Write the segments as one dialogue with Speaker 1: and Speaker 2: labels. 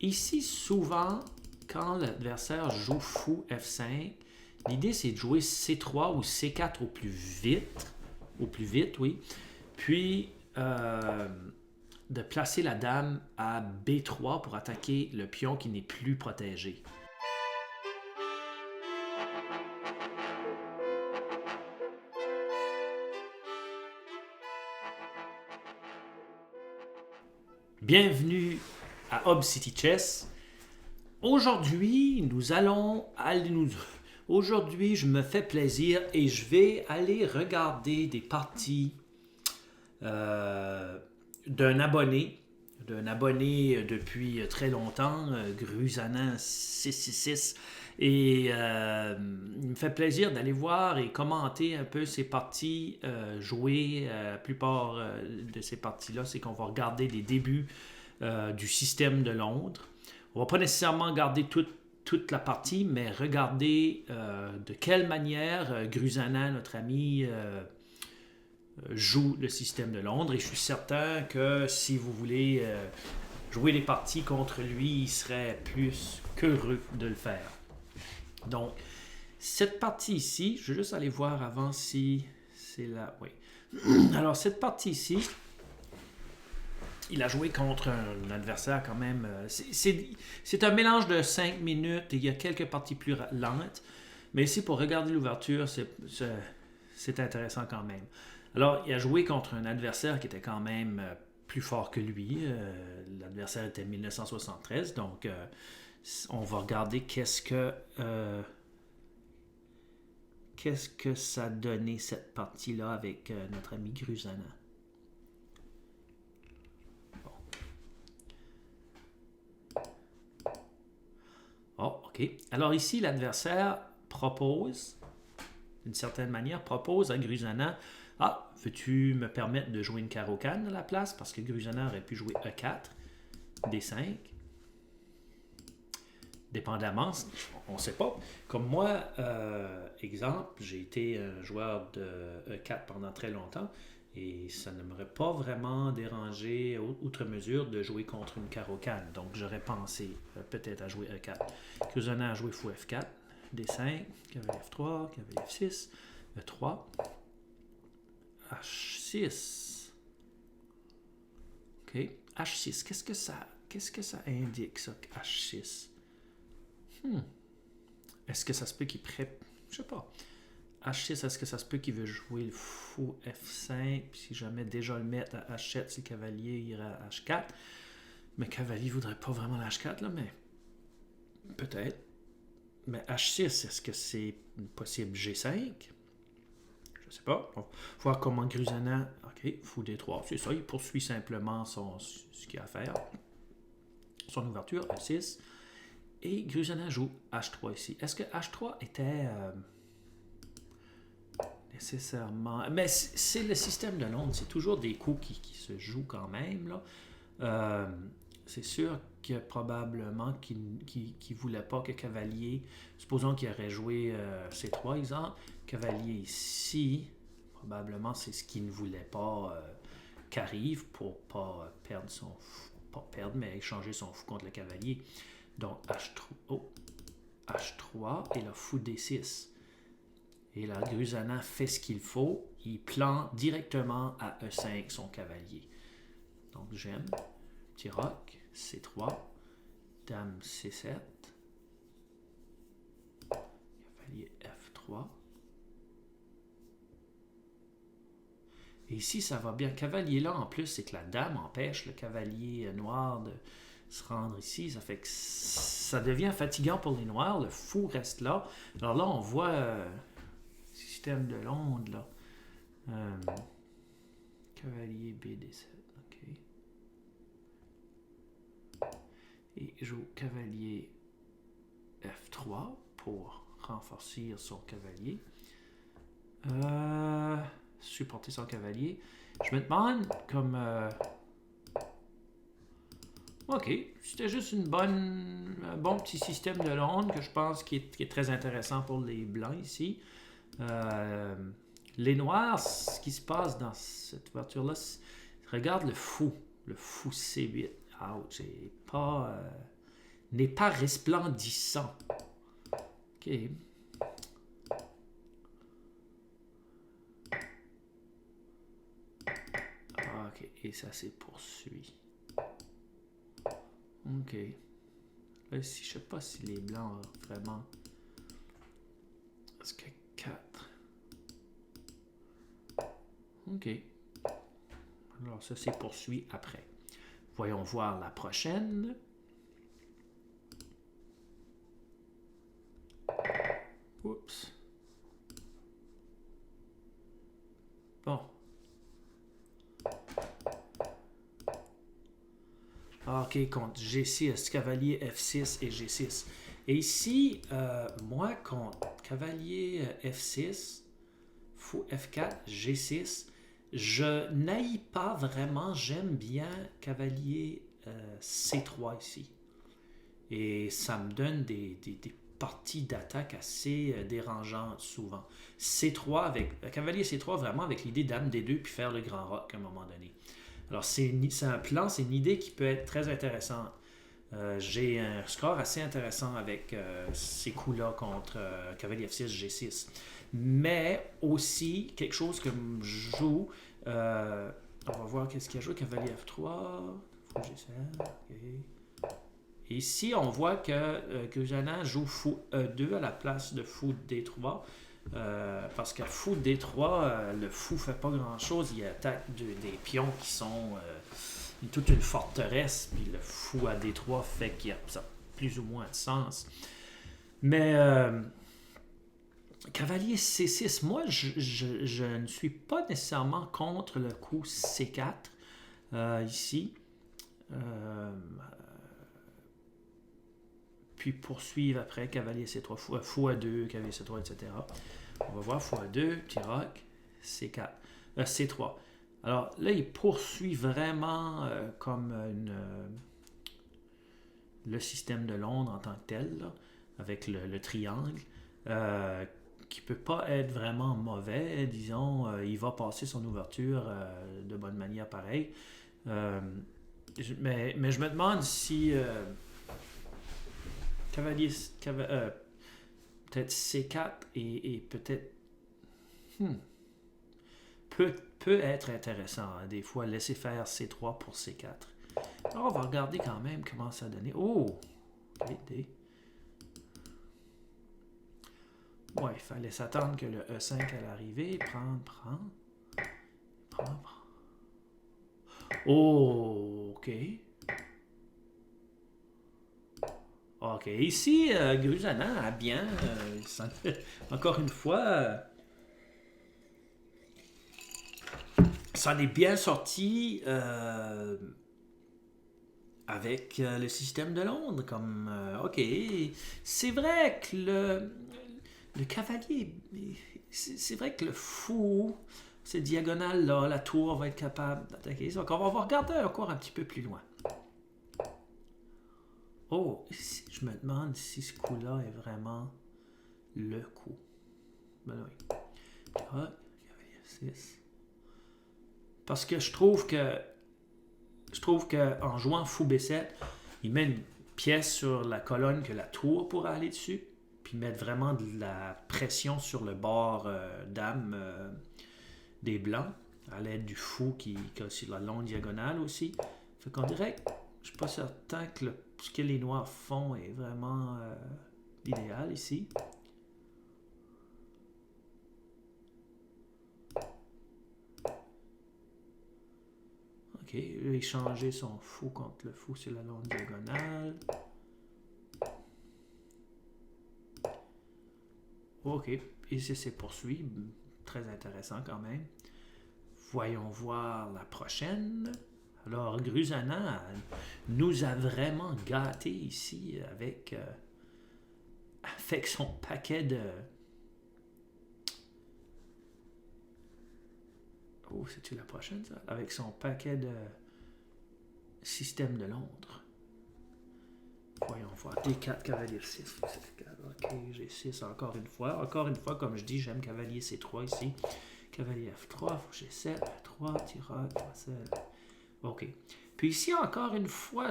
Speaker 1: Ici, souvent, quand l'adversaire joue fou F5, l'idée c'est de jouer C3 ou C4 au plus vite. Au plus vite, oui. Puis de placer la dame à B3 pour attaquer le pion qui n'est plus protégé. Bienvenue à Hob City Chess. Aujourd'hui, Aujourd'hui, je me fais plaisir et je vais aller regarder des parties d'un abonné depuis très longtemps, Grusanin 666. Et il me fait plaisir d'aller voir et commenter un peu ces parties jouées. La plupart de ces parties-là, c'est qu'on va regarder les débuts du système de Londres. On va pas nécessairement regarder toute la partie, mais regarder de quelle manière Grusanin, notre ami, joue le système de Londres. Et je suis certain que si vous voulez jouer les parties contre lui, il serait plus qu'heureux de le faire. Donc, cette partie ici, je vais juste aller voir avant si c'est là. Oui. Alors, cette partie ici, il a joué contre un adversaire quand même. C'est un mélange de 5 minutes et il y a quelques parties plus lentes. Mais ici, pour regarder l'ouverture, c'est intéressant quand même. Alors, il a joué contre un adversaire qui était quand même plus fort que lui. L'adversaire était 1973. Donc, on va regarder qu'est-ce que ça a donné cette partie-là avec notre ami Grusanin. Oh, OK. Alors ici, l'adversaire propose, d'une certaine manière, propose à Grusanin, « Ah, veux-tu me permettre de jouer une carocane à la place? » Parce que Grusanin aurait pu jouer E4, D5. Dépendamment, on ne sait pas. Comme moi, exemple, j'ai été un joueur de E4 pendant très longtemps et ça ne m'aurait pas vraiment dérangé, outre mesure, de jouer contre une carocane. Donc, j'aurais pensé peut-être à jouer E4. Grusanin a joué fou F4, D5, cavalier F3, cavalier F6, E3, H6. OK. H6, qu'est-ce que ça indique, ça, H6? Est-ce que ça se peut qu'il prépare? Je sais pas. H6, est-ce que ça se peut qu'il veut jouer le fou F5? Puis si jamais déjà le mettre à H7, si le cavalier ira à H4. Mais cavalier voudrait pas vraiment l'H4, là, mais peut-être. Mais H6, est-ce que c'est possible G5? Je sais pas. On va voir comment Grusanin. OK, fou D3. C'est ça, il poursuit simplement ce qu'il a à faire. Son ouverture, H6. Et Grusanin joue H3 ici. Est-ce que H3 était nécessairement... Mais c'est le système de Londres. C'est toujours des coups qui se jouent quand même. Là. C'est sûr que probablement qu'il ne voulait pas que cavalier... Supposons qu'il aurait joué C3, exemple. Cavalier ici, probablement c'est ce qu'il ne voulait pas qu'arrive pour ne pas perdre son fou. Pas perdre, mais échanger son fou contre le cavalier. Donc, H3 et le fou D6. Et là, Grusanin fait ce qu'il faut. Il plante directement à E5 son cavalier. Donc, j'aime. Petit roc, C3. Dame C7. Cavalier F3. Et ici, ça va bien. Cavalier là, en plus, c'est que la dame empêche le cavalier noir de se rendre ici. Ça fait que ça devient fatigant pour les noirs. Le fou reste là. Alors là, on voit système de Londres, là. Cavalier BD7. OK. Et joue cavalier F3 pour renforcer son cavalier. Supporter son cavalier. Je me demande comme... OK, c'était juste un bon petit système de Londres que je pense qui est très intéressant pour les Blancs ici. Les Noirs, ce qui se passe dans cette ouverture-là, regarde le fou C8. Ouch, c'est pas... n'est pas resplendissant. OK. OK, et ça c'est poursuit. OK. Là, si, je sais pas si les blancs ont vraiment... Est-ce que 4? OK. Alors ça c'est poursuit après. Voyons voir la prochaine. Oups. Bon. OK, contre G6, cavalier F6 et G6. Et ici, moi, contre cavalier F6, fou F4, G6, je n'haïs pas vraiment, j'aime bien cavalier C3 ici. Et ça me donne des parties d'attaque assez dérangeantes souvent. C3 avec cavalier C3 vraiment avec l'idée dame D2 puis faire le grand roc à un moment donné. Alors c'est un plan, c'est une idée qui peut être très intéressante. J'ai un score assez intéressant avec ces coups-là contre cavalier F6, G6. Mais aussi quelque chose que je joue. On va voir qu'est-ce qu'il a joué. Cavalier F3. Fou G7. Okay. Ici, on voit que Grusana joue fou E2 à la place de fou D3. Parce qu'à fou D3, le fou ne fait pas grand-chose. Il attaque des pions qui sont toute une forteresse. Puis le fou à D3 fait qu'il y a ça plus ou moins de sens. Mais cavalier C6, moi, je ne suis pas nécessairement contre le coup C4 ici. Puis poursuivre après, cavalier C3, fou A2, cavalier C3, etc. On va voir fou A2, petit roc, C4, C3. Alors là, il poursuit vraiment comme le système de Londres en tant que tel, là, avec le triangle, qui ne peut pas être vraiment mauvais. Disons, il va passer son ouverture de bonne manière pareil. Mais je me demande si... cavalier, peut-être C4 et peut-être peut être intéressant. Hein, des fois, laisser faire C3 pour C4. Alors, on va regarder quand même comment ça a donné. Oh! OK, D. Ouais, il fallait s'attendre que le E5 allait arriver. Prendre. Oh! OK. OK. Ici, Grusana a bien, encore une fois, ça en est bien sorti avec le système de Londres. Comme, OK, c'est vrai que le cavalier, c'est vrai que le fou, cette diagonale-là, la tour va être capable d'attaquer. Donc, on va regarder encore un petit peu plus loin. Oh, je me demande si ce coup-là est vraiment le coup. Ben oui. Ah, cavalier 6. Parce que je trouve que en jouant fou B7, il met une pièce sur la colonne que la tour pourra aller dessus, puis mettre vraiment de la pression sur le bord dame des blancs, à l'aide du fou qui a aussi la longue diagonale aussi. Fait qu'on dirait que je suis pas certain que ce que les noirs font est vraiment idéal ici. OK, il a changé son fou contre le fou sur la longue diagonale. OK, ici c'est poursuit. Très intéressant quand même. Voyons voir la prochaine. Alors, Grusana nous a vraiment gâtés ici avec son paquet de... Oh, c'est-tu la prochaine, ça? Avec son paquet de système de Londres. Voyons voir. D4, cavalier 6. OK, G6 encore une fois. Encore une fois, comme je dis, j'aime cavalier C3 ici. Cavalier F3, G7, F3, tirage, OK. Puis ici, encore une fois,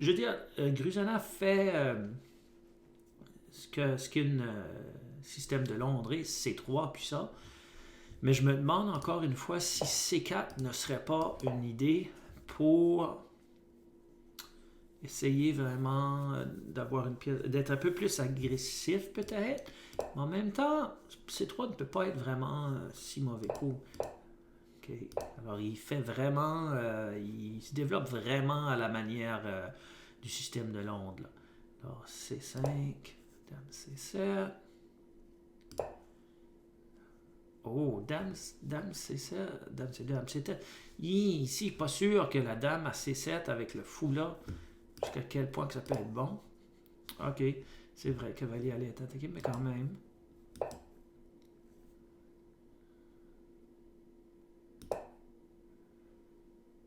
Speaker 1: je veux dire, Grusona fait ce qu'un système de Londres est, C3 puis ça. Mais je me demande encore une fois si C4 ne serait pas une idée pour essayer vraiment d'avoir une pièce, d'être un peu plus agressif peut-être. Mais en même temps, C3 ne peut pas être vraiment si mauvais coup. Okay. Alors il fait vraiment, il se développe vraiment à la manière du système de Londres. Là. Alors C5, Dame C7. Oh, Dame C7, Dame C2, Dame C7. Ici, pas sûr que la Dame à C7 avec le fou là, jusqu'à quel point que ça peut être bon. Ok, c'est vrai, cavalier allait être attaqué, mais quand même.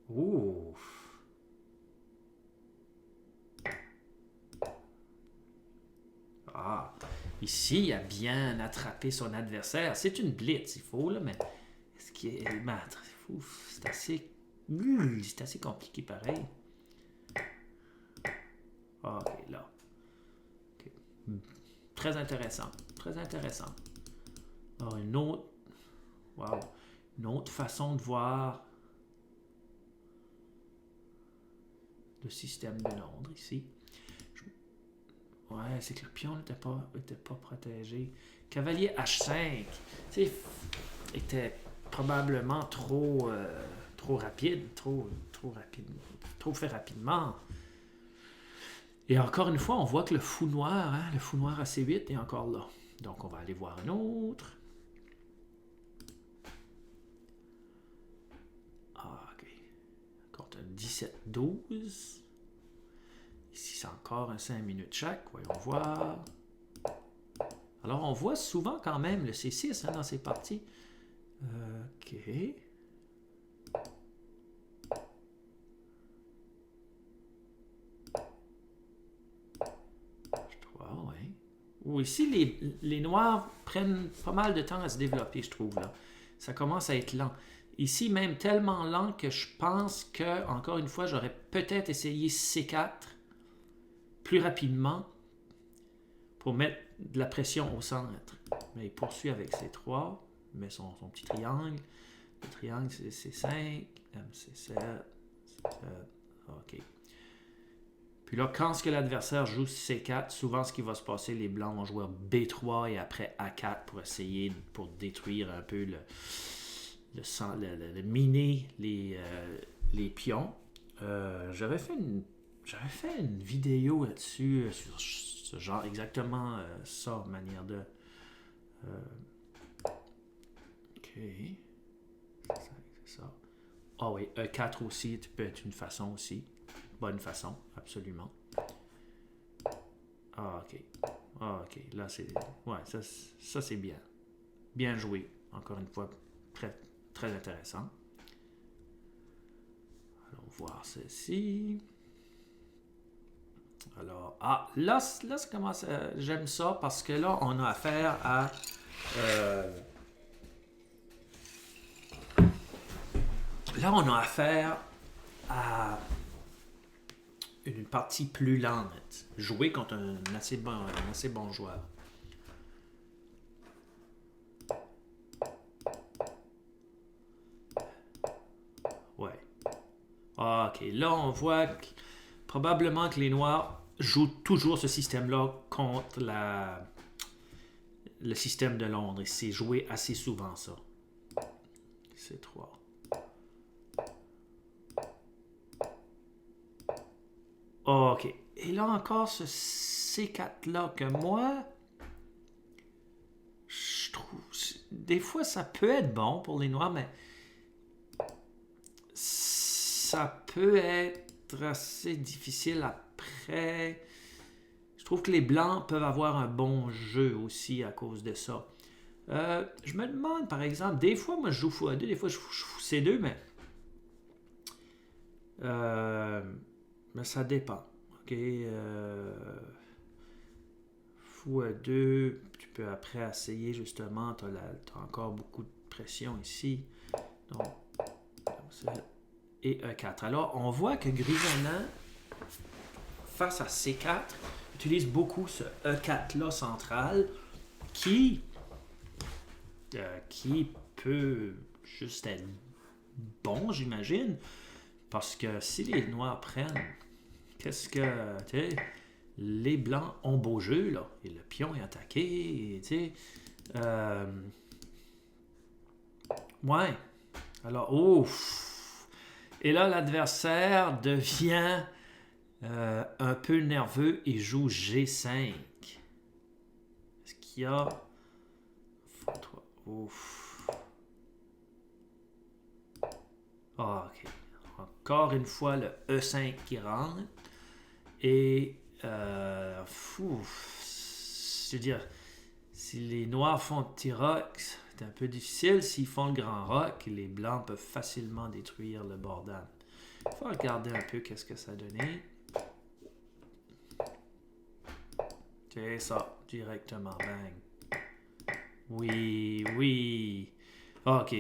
Speaker 1: Ouh. Ah, ici, il a bien attrapé son adversaire. C'est une blitz, il faut, là, mais est-ce qu'il est maître? C'est assez compliqué pareil. Ah, ok, là. Okay. Très intéressant. Très intéressant. Alors, une autre façon de voir le système de Londres ici. Ouais, c'est que le pion n'était pas protégé. Cavalier H5, était probablement trop rapide, trop fait rapidement. Et encore une fois, on voit que le fou noir à C8 est encore là. Donc on va aller voir un autre. Ah, ok. Contre un 17-12. Ici, c'est encore un 5 minutes chaque. Voyons voir. Alors, on voit souvent quand même le C6 dans ces parties. Ok. Ouais. Ou ici, les noirs prennent pas mal de temps à se développer, je trouve. Là. Ça commence à être lent. Ici, même tellement lent que je pense que, encore une fois, j'aurais peut-être essayé C4 plus rapidement pour mettre de la pression au centre. Mais il poursuit avec C3, met son petit triangle. Le triangle, c'est C5, MC7, C7, ok. Puis là, quand l'adversaire joue C4, souvent ce qui va se passer, les blancs vont jouer B3 et après A4 pour essayer pour détruire un peu le miner les pions. J'avais fait une vidéo là-dessus sur ce genre, exactement ça, manière de... ok. C'est ça. Ah oui, E4 aussi, tu peux être une façon aussi. Bonne façon, absolument. Ah, ok. Ah, ok. Là, c'est... Ouais, ça c'est bien. Bien joué. Encore une fois, très, très intéressant. Allons voir ceci. Alors, là ça commence j'aime ça parce que là, on a affaire à... là, on a affaire à une partie plus lente. Jouer contre un assez bon joueur. Ouais. Ah, ok. Là, on voit probablement que les Noirs jouent toujours ce système-là contre le système de Londres. Et c'est joué assez souvent, ça. C'est 3. Ok. Et là encore, ce C4-là que moi, je trouve... Des fois, ça peut être bon pour les Noirs, mais ça peut être assez difficile après. Je trouve que les Blancs peuvent avoir un bon jeu aussi à cause de ça. Je me demande, par exemple, des fois, moi, je joue fou à 2, des fois, je joue C2, mais ça dépend. Ok. Fou à 2, tu peux après essayer justement, tu as encore beaucoup de pression ici. Donc, et E4. Alors, on voit que Grusona face à C4, utilise beaucoup ce E4-là central qui peut juste être bon, j'imagine. Parce que si les noirs prennent, qu'est-ce que... Tu sais, les blancs ont beau jeu, là. Et le pion est attaqué, et, tu sais... ouais. Alors, ouf. Et là, l'adversaire devient un peu nerveux et joue G5. Est-ce qu'il y a... Ouf. Ah, ok. Encore une fois, le E5 qui rentre. Et... je veux dire, si les noirs font petit roc, c'est un peu difficile. S'ils font le grand roc, les blancs peuvent facilement détruire le bord d'âme. Il faut regarder un peu qu'est-ce que ça a donné. C'est ça, directement, bang. Oui, oui. Ok,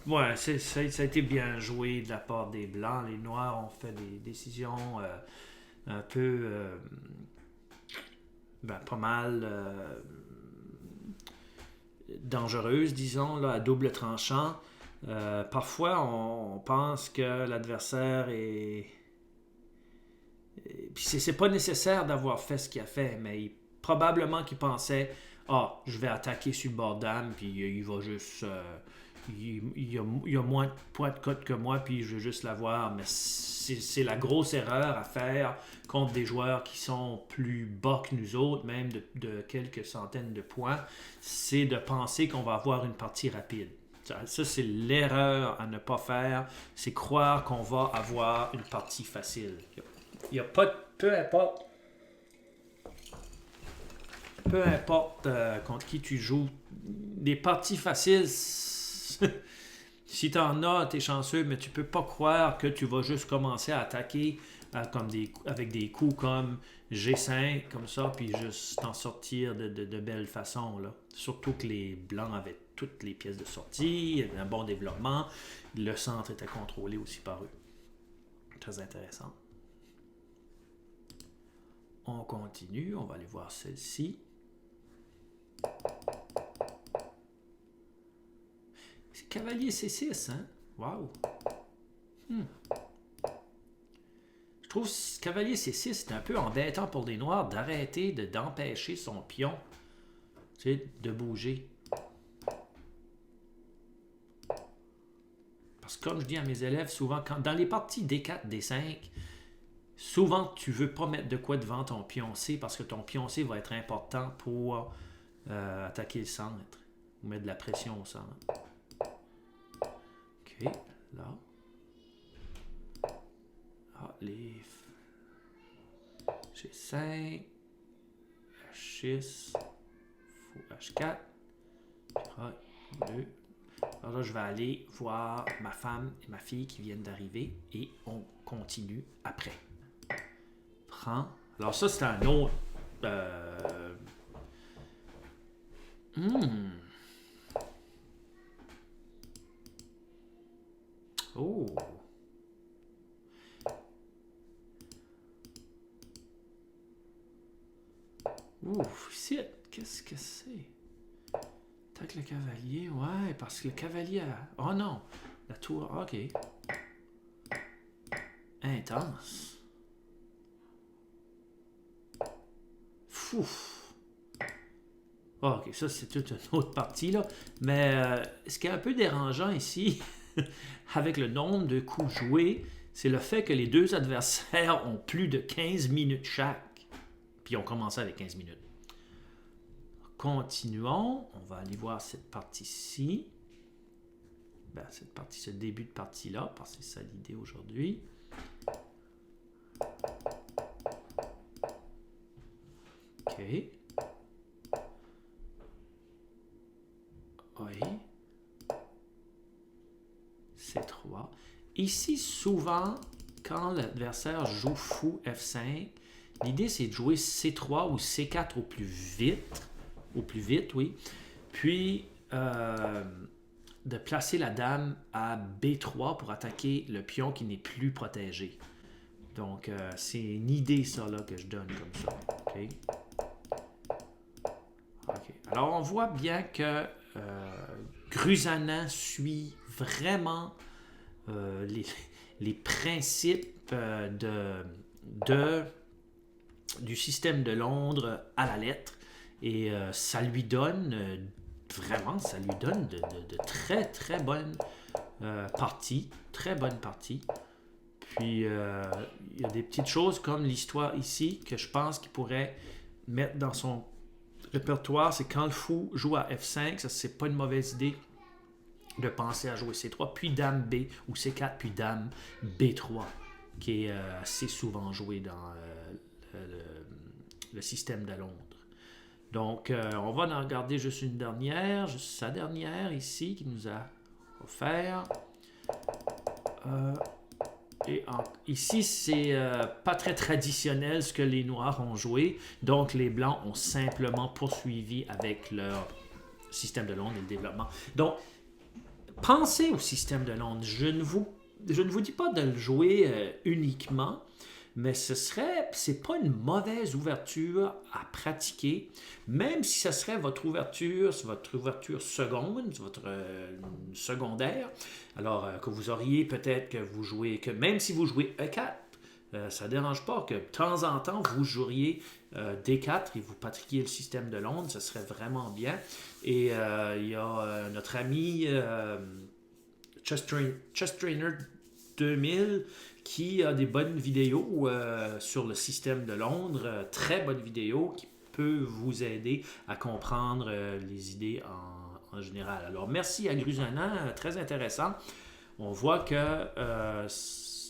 Speaker 1: ouais, ça a été bien joué de la part des blancs. Les noirs ont fait des décisions un peu... pas mal dangereuses, disons, là, à double tranchant. Parfois, on pense que l'adversaire est... Puis c'est pas nécessaire d'avoir fait ce qu'il a fait, mais probablement qu'il pensait je vais attaquer sur le bord d'âme, puis il va juste... il a moins de points de cote que moi, puis je vais juste l'avoir. Mais c'est la grosse erreur à faire contre des joueurs qui sont plus bas que nous autres, même de quelques centaines de points. C'est de penser qu'on va avoir une partie rapide. Ça, c'est l'erreur à ne pas faire. C'est croire qu'on va avoir une partie facile. Il n'y a pas de... Peu importe contre qui tu joues, des parties faciles, si tu en as, tu es chanceux, mais tu peux pas croire que tu vas juste commencer à attaquer avec des coups comme G5, comme ça, puis juste t'en sortir de belle façon. Là. Surtout que les blancs avaient toutes les pièces de sortie, il y avait un bon développement, le centre était contrôlé aussi par eux. Très intéressant. On continue, on va aller voir celle-ci. C'est cavalier C6, hein? Wow! Je trouve que cavalier C6, c'est un peu embêtant pour les noirs d'arrêter d'empêcher son pion, tu sais, de bouger. Parce que comme je dis à mes élèves, souvent, dans les parties D4, D5, souvent tu veux pas mettre de quoi devant ton pion C parce que ton pion C va être important pour attaquer le centre ou mettre de la pression au centre. Ok, là. Les G5, H6, H4, 2. Alors là, je vais aller voir ma femme et ma fille qui viennent d'arriver et on continue après. Prends. Alors ça, c'est un autre... Oh! Ouf, ici, qu'est-ce que c'est? Attaque le cavalier, ouais, parce que le cavalier a... Oh non! La tour, ok. Intense. Fouf! Ok, ça c'est toute une autre partie, là. Mais ce qui est un peu dérangeant ici, avec le nombre de coups joués, c'est le fait que les deux adversaires ont plus de 15 minutes chaque. Puis on commence avec 15 minutes. Continuons. On va aller voir cette partie-ci. Cette partie, ce début de partie-là, parce que c'est ça l'idée aujourd'hui. OK. Oui. C3. Ici, souvent, quand l'adversaire joue fou F5, l'idée, c'est de jouer C3 ou C4 au plus vite. Au plus vite, oui. Puis, de placer la dame à B3 pour attaquer le pion qui n'est plus protégé. Donc, c'est une idée, ça, là, que je donne comme ça. OK? OK. Alors, on voit bien que Grusanan suit vraiment les principes du système de Londres à la lettre. Et ça lui donne, vraiment, ça lui donne de très, très bonnes parties. Très bonnes parties. Puis, il y a des petites choses comme l'histoire ici que je pense qu'il pourrait mettre dans son répertoire. C'est quand le fou joue à F5, ça, c'est pas une mauvaise idée de penser à jouer C3, puis Dame B, ou C4, puis Dame B3, qui est assez souvent joué dans le système de Londres. Donc, on va en regarder juste une dernière, juste sa dernière ici, qui nous a offert. Ici, c'est pas très traditionnel ce que les Noirs ont joué. Donc, les Blancs ont simplement poursuivi avec leur système de Londres et le développement. Donc, pensez au système de Londres. Je ne vous dis pas de le jouer uniquement, mais c'est pas une mauvaise ouverture à pratiquer, même si ce serait votre ouverture seconde, votre secondaire. Alors que vous auriez peut-être que même si vous jouez E4, ça ne dérange pas que de temps en temps vous joueriez D4 et vous pratiquiez le système de Londres, ce serait vraiment bien. Et il y a notre ami Chess Trainer 2000 qui a des bonnes vidéos sur le système de Londres, très bonnes vidéos qui peuvent vous aider à comprendre les idées en général. Alors, merci à Grusanan, très intéressant. On voit que,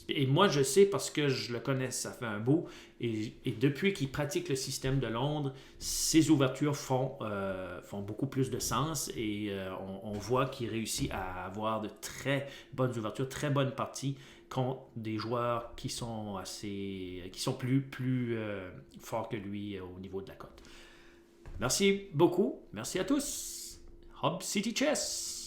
Speaker 1: et moi je sais parce que je le connais, ça fait un bout, et depuis qu'il pratique le système de Londres, ses ouvertures font beaucoup plus de sens, et on voit qu'il réussit à avoir de très bonnes ouvertures, très bonnes parties contre des joueurs qui sont plus forts que lui au niveau de la cote. Merci beaucoup, merci à tous. Hub City Chess.